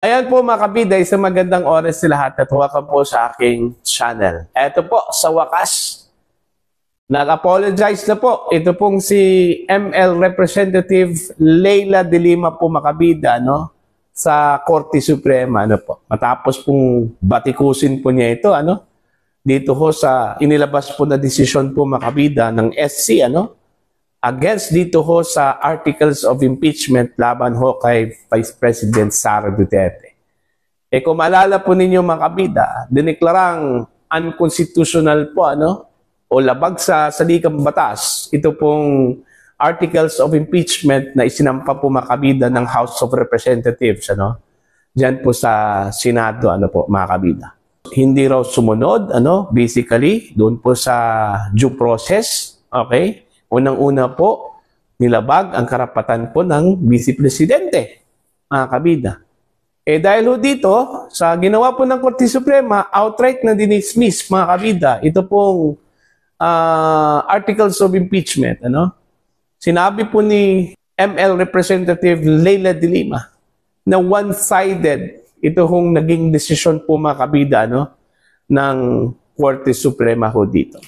Ayan po mga kabida, isang magandang oras sa lahat at welcome po sa aking channel. Eto po, sa wakas, nag-apologize na po. Ito pong si ML Representative Leila de Lima po mga kabida, no? Sa Korte Suprema, ano po. Matapos pong batikusin po niya ito, ano? Dito ho sa inilabas po na desisyon po mga kabida ng SC, ano? Against dito ho sa articles of impeachment laban ho kay Vice President Sara Duterte. E kung maalala po ninyo mga kabida, dineklarang unconstitutional po ano, o labag sa salikang batas, ito pong articles of impeachment na isinampa po mga kabida ng House of Representatives, ano, dyan po sa Senado, ano po mga kabida. Hindi raw sumunod, ano, basically, doon po sa due process, okay? Unang-una po, nilabag ang karapatan po ng Vice Presidente, mga kabida. Eh dahil ho dito, sa ginawa po ng Korte Suprema, outright na dinismiss, mga kabida, ito pong articles of impeachment. Ano? Sinabi po ni ML Representative Leila de Lima na one-sided ito hong naging desisyon po, mga kabida, ano, ng Korte Suprema ho dito.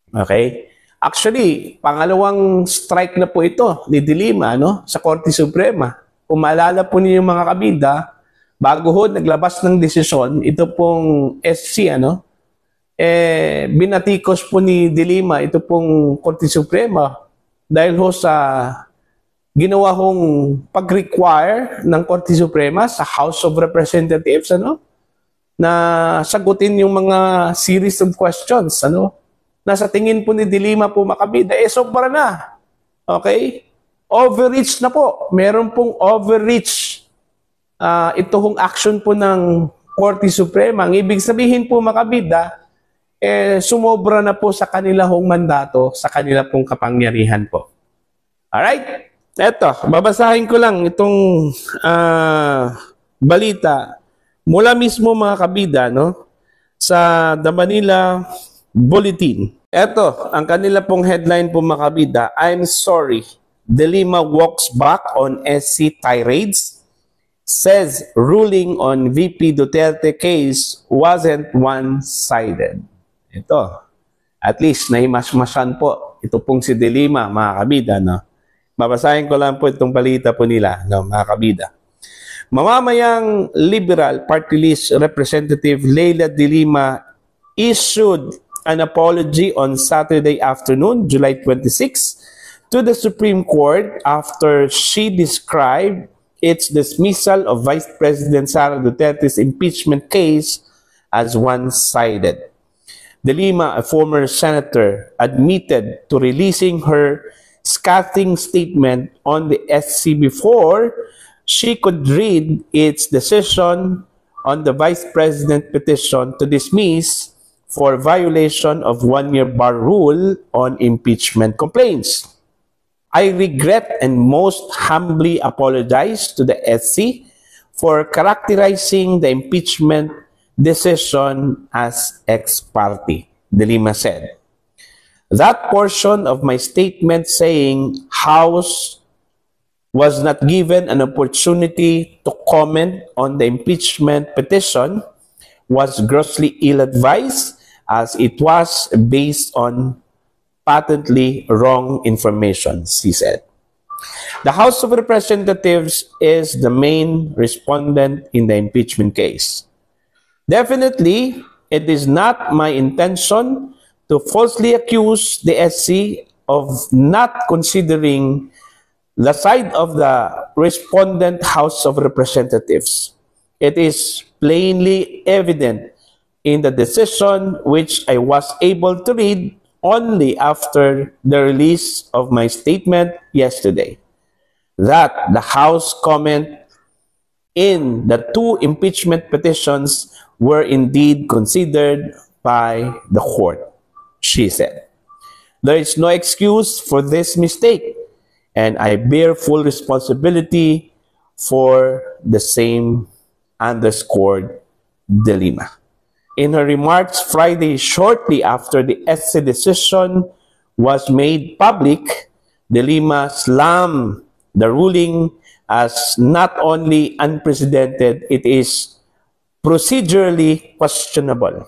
Okay? Actually, pangalawang strike na po ito ni De Lima, no, sa Korte Suprema. Kung maalala po ninyo mga kabida, bago ho naglabas ng desisyon, ito pong SC, ano, binatikos po ni De Lima ito pong Korte Suprema dahil ho sa ginawa hong pag-require ng Korte Suprema sa House of Representatives, ano, na sagutin yung mga series of questions, ano, nasa tingin po ni De Lima po mga kabida, sobra na. Okay? Overreach na po. Meron pong overreach. Ito hong action po ng Korte Suprema. Ang ibig sabihin po mga kabida, sumobra na po sa kanila hong mandato, sa kanila pong kapangyarihan po. Alright? Eto, babasahin ko lang itong balita mula mismo mga kabida, no? Sa The Manila Bulletin. Eto, ang kanila pong headline po mga kabida, I'm sorry, De Lima walks back on SC tirades, says ruling on VP Duterte case wasn't one-sided. Ito, at least nahimasmasan po ito pong si De Lima mga kabida. No? Babasahin ko lang po itong balita po nila, no, mga kabida. Mamamayang Liberal Party List Representative Leila de Lima issued an apology on Saturday afternoon, July 26, to the Supreme Court after she described its dismissal of Vice President Sara Duterte's impeachment case as one-sided. De Lima, a former senator, admitted to releasing her scathing statement on the SC before she could read its decision on the Vice President petition to dismiss for violation of one-year bar rule on impeachment complaints. I regret and most humbly apologize to the SC for characterizing the impeachment decision as ex parte, De Lima said. That portion of my statement saying House was not given an opportunity to comment on the impeachment petition was grossly ill-advised as it was based on patently wrong information, she said. The House of Representatives is the main respondent in the impeachment case. Definitely, it is not my intention to falsely accuse the SC of not considering the side of the respondent House of Representatives. It is plainly evident in the decision which I was able to read only after the release of my statement yesterday, that the House comment in the two impeachment petitions were indeed considered by the court, she said. There is no excuse for this mistake, and I bear full responsibility for the same, underscored De Lima. In her remarks Friday, shortly after the SC decision was made public, De Lima slammed the ruling as not only unprecedented, it is procedurally questionable.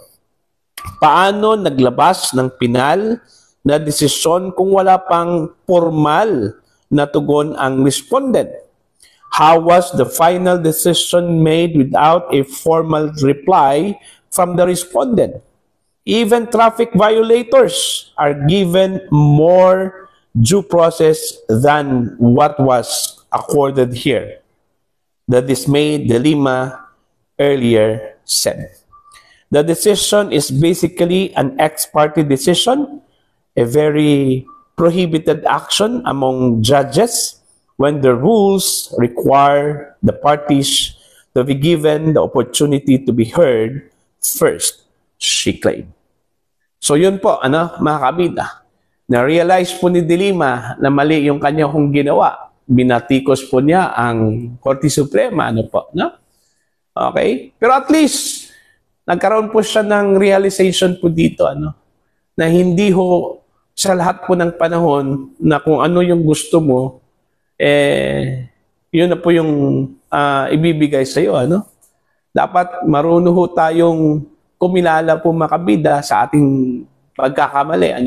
Paano naglabas ng pinal na desisyon kung wala pang formal na tugon ang respondent? How was the final decision made without a formal reply from the respondent? Even traffic violators are given more due process than what was accorded here. The dismayed Delima earlier said. The decision is basically an ex-parte decision, a very prohibited action among judges when the rules require the parties to be given the opportunity to be heard first, she claimed. So yun po, mga kabida, na-realize po ni Delima na mali yung kanya kong ginawa. Binatikos po niya ang Korte Suprema, no? Okay? Pero at least, nagkaroon po siya ng realization po dito, na hindi ho sa lahat po ng panahon na kung ano yung gusto mo, yun na po yung ibibigay sa iyo, Dapat marunong ho tayong kumilala po makabida sa ating pagkakamali,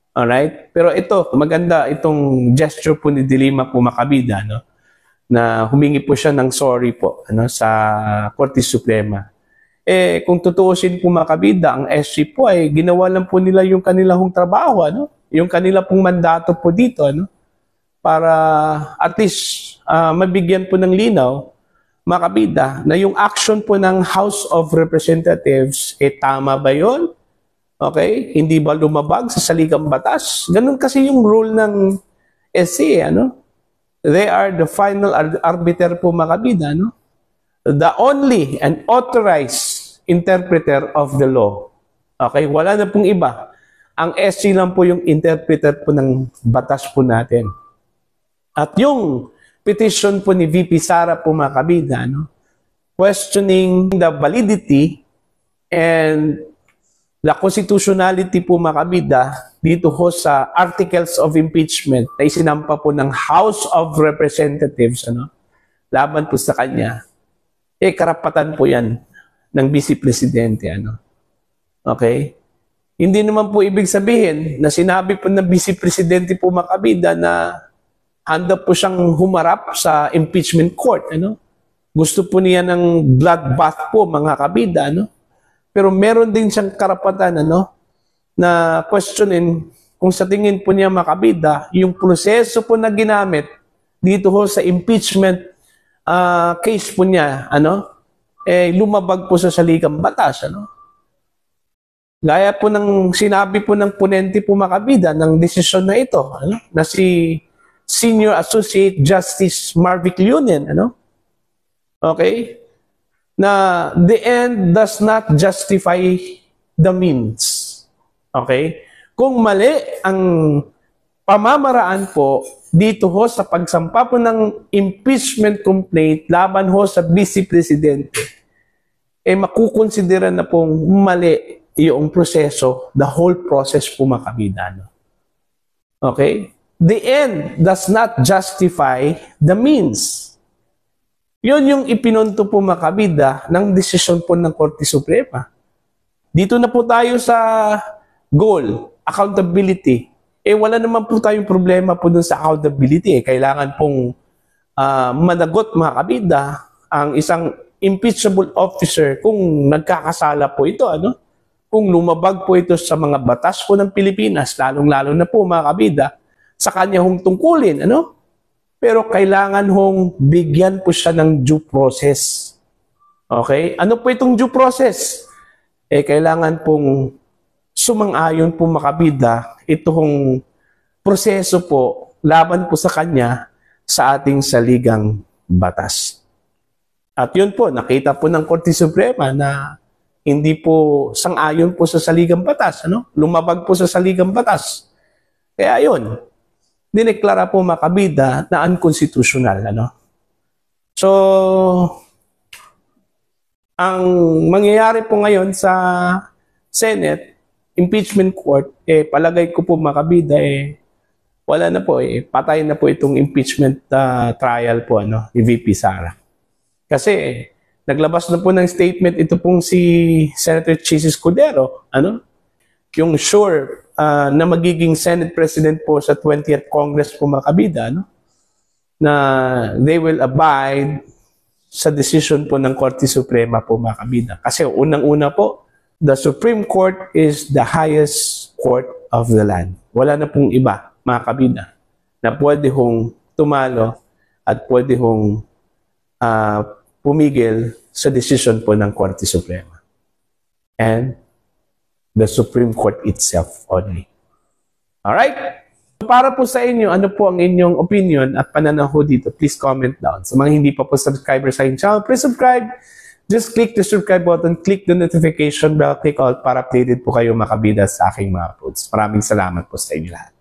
Alright? Pero ito, maganda itong gesture po ni Delima po makabida, na humingi po siya ng sorry po, sa Korte Suprema. Kung tutuusin po makabida, ang SC po ay ginawa lang po nila yung kanilang trabaho, Yung kanila pong mandato po dito, Para at least mabigyan po ng linaw makabida na yung action po ng House of Representatives, tama ba yun? Okay? Hindi ba lumabag sa saligang batas? Ganun kasi yung rule ng SC, They are the final arbiter po makabida, The only and authorized interpreter of the law. Okay? Wala na pong iba. Ang SC lang po yung interpreter po ng batas po natin. At yung petition po ni VP Sara po makabida, questioning the validity and the constitutionality po makabida dito ho sa articles of impeachment na isinampa po ng House of Representatives, laban po sa kanya. Karapatan po yan ng Vice Presidente, Okay? Hindi naman po ibig sabihin na sinabi po ng Vice Presidente po makabida na handa po siyang humarap sa impeachment court, Gusto po niya ng bloodbath po, mga kabida, Pero meron din siyang karapatan, na questionin kung sa tingin po niya makabida, yung proseso po na ginamit dito ho sa impeachment case po niya, lumabag po sa saligang batas, Gaya po ng sinabi po ng ponente po makabida ng desisyon na ito, na si Senior Associate Justice Marvic Leonen, Okay? Na the end does not justify the means. Okay? Kung mali ang pamamaraan po dito ho sa pagsampa po ng impeachment complaint laban ho sa Vice Presidente, makukonsidera na pong mali yung proseso, the whole process po makabida. Okay? The end does not justify the means. Yun yung ipinunto po makabida ng desisyon po ng Korte Suprema. Dito na po tayo sa goal, accountability. Wala naman po tayong problema po dun sa accountability. Kailangan pong managot makabida ang isang impeachable officer kung nagkakasala po ito, Kung lumabag po ito sa mga batas po ng Pilipinas, lalong-lalo na po makabida, sa kanya hong tungkulin, Pero kailangan hong bigyan po siya ng due process. Okay? Ano po itong due process? Kailangan pong sumang-ayon po makabida itong proseso po laban po sa kanya sa ating saligang batas. At yun po, nakita po ng Korte Suprema na hindi po sang-ayon po sa saligang batas, Lumabag po sa saligang batas. Kaya yun, dineklara po makabida na unconstitutional, So, ang mangyayari po ngayon sa Senate, impeachment court, palagay ko po makabida, wala na po eh. Patay na po itong impeachment trial po ni VP Sara. Kasi naglabas na po ng statement ito pong si Senator Chis Escudero, yung sure na magiging Senate President po sa 20th Congress po mga kabida, na they will abide sa decision po ng Korte Suprema po mga kabida. Kasi unang-una po, the Supreme Court is the highest court of the land. Wala na pong iba mga kabida na pwede hong tumalo at pwede hong pumigil sa decision po ng Korte Suprema. And the Supreme Court itself only. Alright? Para po sa inyo, ano po ang inyong opinion at pananaw dito? Please comment down. Sa mga hindi pa po subscriber sa aking channel, please subscribe. Just click the subscribe button, click the notification bell, click all para updated po kayo makabida sa aking mga uploads. Maraming salamat po sa inyo lahat.